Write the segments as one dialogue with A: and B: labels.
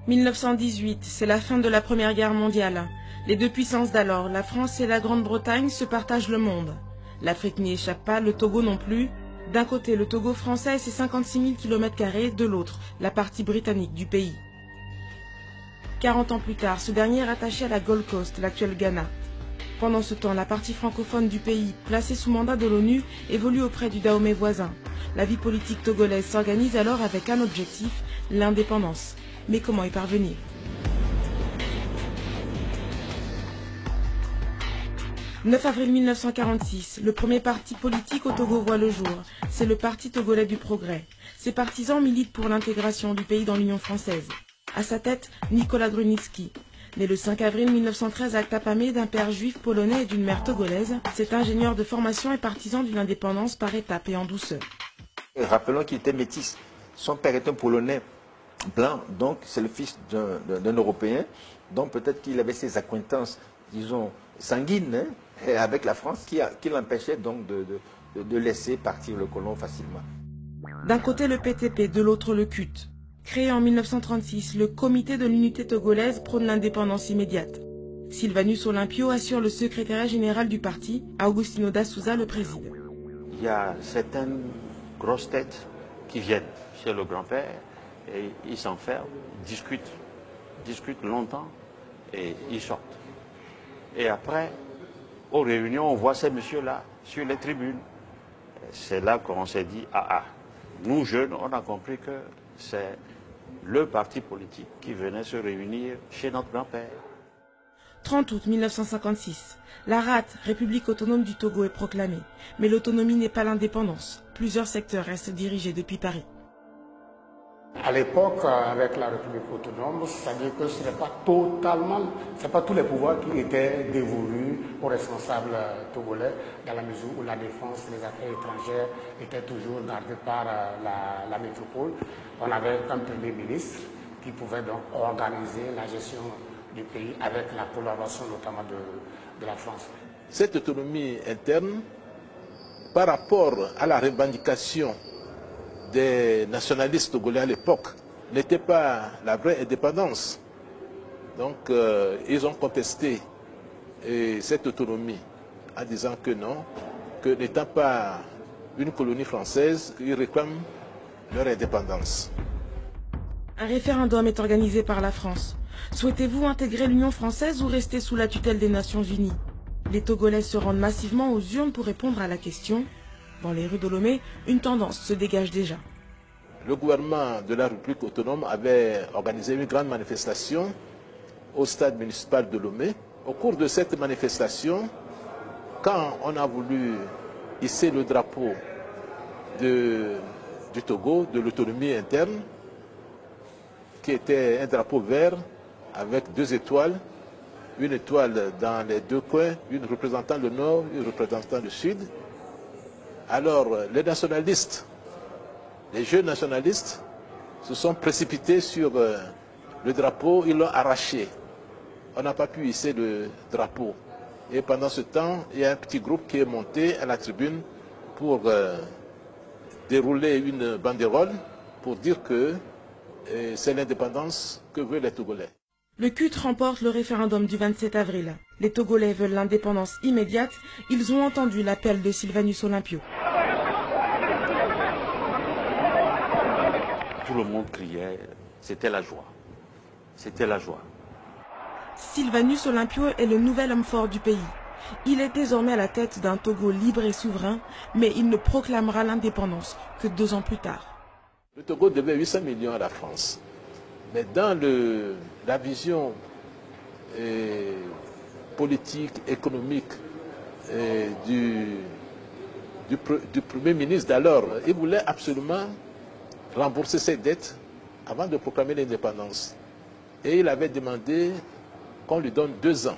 A: 1918, c'est la fin de la Première Guerre mondiale. Les deux puissances d'alors, la France et la Grande-Bretagne, se partagent le monde. L'Afrique n'y échappe pas, le Togo non plus. D'un côté, le Togo français et ses 56 000 km², de l'autre, la partie britannique du pays. 40 ans plus tard, ce dernier est rattaché à la Gold Coast, l'actuel Ghana. Pendant ce temps, la partie francophone du pays, placée sous mandat de l'ONU, évolue auprès du Dahomey voisin. La vie politique togolaise s'organise alors avec un objectif, l'indépendance. Mais comment y parvenir? « 9 avril 1946, le premier parti politique au Togo voit le jour. C'est le Parti togolais du progrès. Ses partisans militent pour l'intégration du pays dans l'Union française. À sa tête, Nicolas Grunitzky. Né le 5 avril 1913 à Ktapamé d'un père juif polonais et d'une mère togolaise, cet ingénieur de formation est partisan d'une indépendance par étapes et en douceur.
B: Rappelons qu'il était métis. Son père est un Polonais blanc, donc c'est le fils d'un Européen, donc peut-être qu'il avait ses acquaintances, disons, sanguines, hein, avec la France, qui l'empêchait donc de laisser partir le colon facilement.
A: D'un côté le PTP, de l'autre le CUT. Créé en 1936, le Comité de l'unité togolaise prône l'indépendance immédiate. Sylvanus Olympio assure le secrétariat général du parti, Augustino da Souza le préside.
C: Il y a certaines grosses têtes qui viennent chez le grand-père et ils s'enferment, discutent longtemps et ils sortent. Et après, aux réunions, on voit ces messieurs-là sur les tribunes. C'est là qu'on s'est dit, nous jeunes, on a compris que c'est le parti politique qui venait se réunir chez notre grand-père.
A: 30 août 1956, la RAT, République autonome du Togo, est proclamée. Mais l'autonomie n'est pas l'indépendance. Plusieurs secteurs restent dirigés depuis Paris.
D: À l'époque, avec la République autonome, c'est-à-dire que ce n'est pas totalement, c'est pas tous les pouvoirs qui étaient dévolus aux responsables togolais, dans la mesure où la défense et les affaires étrangères étaient toujours gardées par la métropole. On avait un premier ministre qui pouvait donc organiser la gestion du pays avec la collaboration notamment de la France.
E: Cette autonomie interne, par rapport à la revendication des nationalistes togolais à l'époque, n'était pas la vraie indépendance. Donc ils ont contesté cette autonomie en disant que non, que n'étant pas une colonie française, ils réclament leur indépendance.
A: Un référendum est organisé par la France. Souhaitez-vous intégrer l'Union française ou rester sous la tutelle des Nations Unies? Les Togolais se rendent massivement aux urnes pour répondre à la question. Dans les rues de Lomé, une tendance se dégage déjà.
E: Le gouvernement de la République autonome avait organisé une grande manifestation au stade municipal de Lomé. Au cours de cette manifestation, quand on a voulu hisser le drapeau du Togo, de l'autonomie interne, qui était un drapeau vert avec 2 étoiles, une étoile dans les 2 coins, une représentant le nord, une représentant le sud. Alors les nationalistes, les jeunes nationalistes se sont précipités sur le drapeau, ils l'ont arraché. On n'a pas pu hisser le drapeau. Et pendant ce temps, il y a un petit groupe qui est monté à la tribune pour dérouler une banderole pour dire que c'est l'indépendance que veulent les Togolais.
A: Le CUT remporte le référendum du 27 avril. Les Togolais veulent l'indépendance immédiate. Ils ont entendu l'appel de Sylvanus Olympio.
C: Tout le monde criait, c'était la joie. C'était la joie.
A: Sylvanus Olympio est le nouvel homme fort du pays. Il est désormais à la tête d'un Togo libre et souverain, mais il ne proclamera l'indépendance que 2 ans plus tard.
E: Le Togo devait 800 millions à la France. Mais dans la vision politique, économique du Premier ministre d'alors, il voulait absolument rembourser ses dettes avant de proclamer l'indépendance. Et il avait demandé qu'on lui donne 2 ans.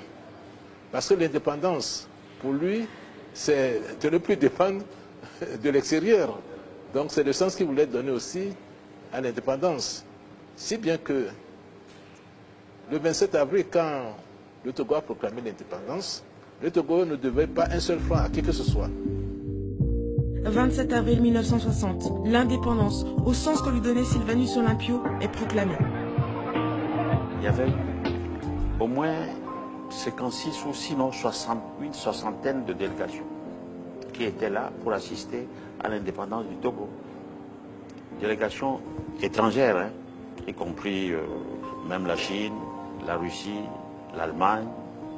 E: Parce que l'indépendance, pour lui, c'est de ne plus dépendre de l'extérieur. Donc c'est le sens qu'il voulait donner aussi à l'indépendance. Si bien que le 27 avril, quand le Togo a proclamé l'indépendance, le Togo ne devait pas un seul franc à qui que ce soit.
A: 27 avril 1960, l'indépendance, au sens que lui donnait Sylvanus Olympio, est proclamée.
C: il y avait au moins 56 ou sinon une soixantaine de délégations qui étaient là pour assister à l'indépendance du Togo. Délégations étrangères, hein, y compris même la Chine, la Russie, l'Allemagne,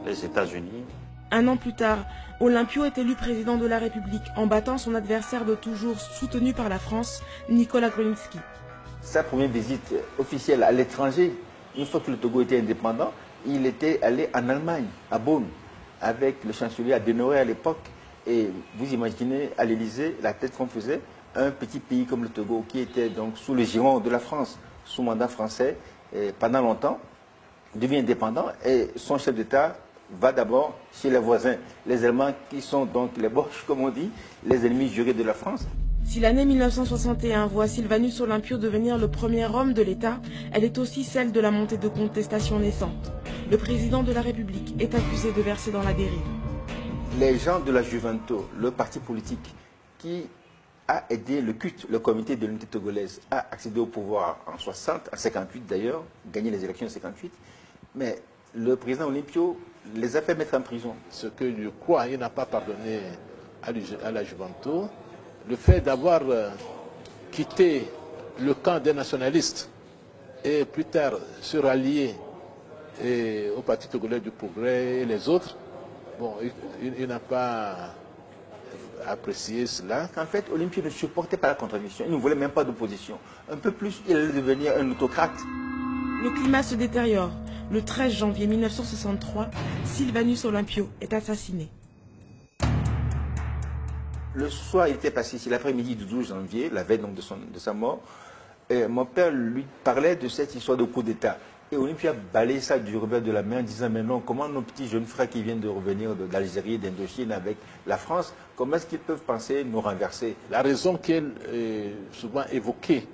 C: les États-Unis.
A: Un an plus tard, Olympio est élu président de la République en battant son adversaire de toujours soutenu par la France, Nicolas Grunitzky.
B: Sa première visite officielle à l'étranger, une fois que le Togo était indépendant, il était allé en Allemagne, à Bonn, avec le chancelier Adenauer à l'époque. Et vous imaginez à l'Élysée la tête qu'on faisait, un petit pays comme le Togo qui était donc sous le giron de la France, sous mandat français, et pendant longtemps, devient indépendant et son chef d'État va d'abord chez les voisins, les Allemands qui sont donc les Boches, comme on dit, les ennemis jurés de la France.
A: Si l'année 1961 voit Sylvanus Olympio devenir le premier homme de l'État, elle est aussi celle de la montée de contestations naissantes. Le président de la République est accusé de verser dans la dérive.
B: Les gens de la Juventus, le parti politique qui a aidé le CUT, le comité de l'unité togolaise, à accéder au pouvoir en 60, en 58 d'ailleurs, gagner les élections en 58, mais le président Olympio les a fait mettre en prison.
E: Ce que je crois, il n'a pas pardonné à la Juventus, le fait d'avoir quitté le camp des nationalistes et plus tard se rallier au Parti togolais du progrès et les autres, bon, il n'a pas apprécié cela.
B: En fait, Olympio ne supportait pas la contradiction, il ne voulait même pas d'opposition. Un peu plus, il allait devenir un autocrate.
A: Le climat se détériore. Le 13 janvier 1963, Sylvanus Olympio est assassiné.
B: Le soir, il était passé ici, l'après-midi du 12 janvier, la veille donc de sa mort. Et mon père lui parlait de cette histoire de coup d'État. Et Olympio a balayé ça du revers de la main en disant, mais non, comment nos petits jeunes frères qui viennent de revenir d'Algérie, d'Indochine avec la France, comment est-ce qu'ils peuvent penser nous renverser?
E: La raison qu'elle souvent évoquée,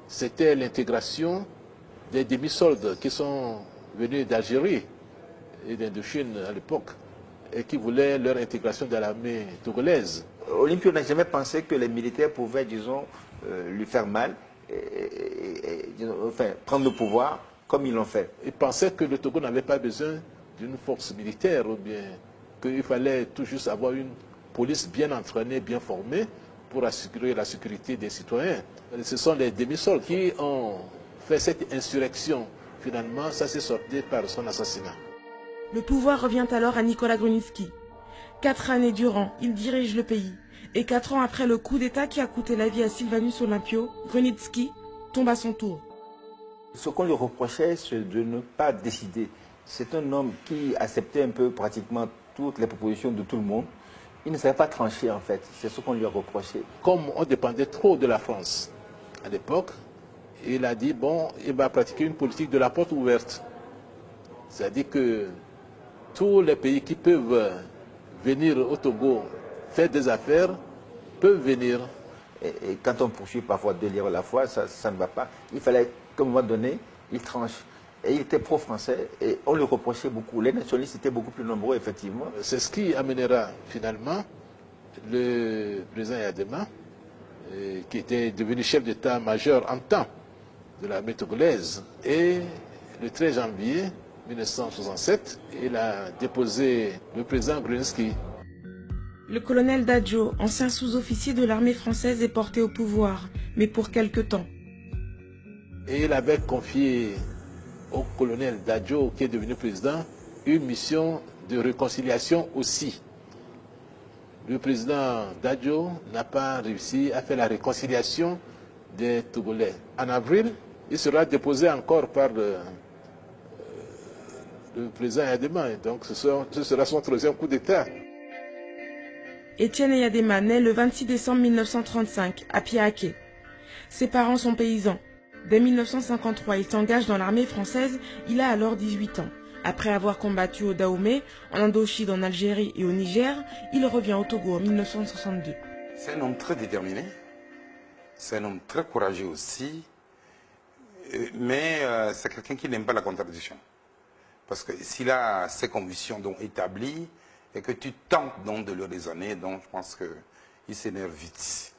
E: c'était l'intégration des demi-soldes qui sont venus d'Algérie et d'Indochine à l'époque et qui voulaient leur intégration dans l'armée togolaise.
B: Olympio n'a jamais pensé que les militaires pouvaient, disons, lui faire mal, enfin, prendre le pouvoir comme ils l'ont fait.
E: Il pensait que le Togo n'avait pas besoin d'une force militaire ou bien qu'il fallait tout juste avoir une police bien entraînée, bien formée pour assurer la sécurité des citoyens. Et ce sont les demi-soldes qui ont fait cette insurrection. Finalement, ça s'est sorti par son assassinat.
A: Le pouvoir revient alors à Nicolas Grunitzky. 4 années durant, il dirige le pays. Et 4 ans après le coup d'État qui a coûté la vie à Sylvanus Olympio, Grunitzky tombe à son tour.
B: Ce qu'on lui reprochait, c'est de ne pas décider. C'est un homme qui acceptait un peu pratiquement toutes les propositions de tout le monde. Il ne savait pas trancher en fait, c'est ce qu'on lui a reproché.
E: Comme on dépendait trop de la France à l'époque, il a dit, bon, il va pratiquer une politique de la porte ouverte. C'est-à-dire que tous les pays qui peuvent venir au Togo faire des affaires peuvent venir.
B: Et quand on poursuit parfois 2 livres à la fois, ça ne va pas. Il fallait qu'à un moment donné, il tranche. Et il était pro-français et on le reprochait beaucoup. Les nationalistes étaient beaucoup plus nombreux, effectivement.
E: C'est ce qui amènera finalement le président Yadema, qui était devenu chef d'état-major en temps de l'armée togolaise. Et le 13 janvier 1967, il a déposé le président Grunitzky.
A: Le colonel Dadjo, ancien sous-officier de l'armée française, est porté au pouvoir, mais pour quelque temps.
E: Et il avait confié au colonel Dadjo, qui est devenu président, une mission de réconciliation aussi. Le président Dadjo n'a pas réussi à faire la réconciliation des Togolais. En avril, il sera déposé encore par le président Yadema. Donc ce sera son 3e coup d'État.
A: Étienne Yadema naît le 26 décembre 1935 à Piaké. Ses parents sont paysans. Dès 1953, il s'engage dans l'armée française. Il a alors 18 ans. Après avoir combattu au Dahomey, en Indochine, en Algérie et au Niger, il revient au Togo en 1962.
F: C'est un homme très déterminé. C'est un homme très courageux aussi. Mais c'est quelqu'un qui n'aime pas la contradiction. Parce que s'il a ses convictions donc établies et que tu tentes donc de le raisonner, donc je pense qu'il s'énerve vite.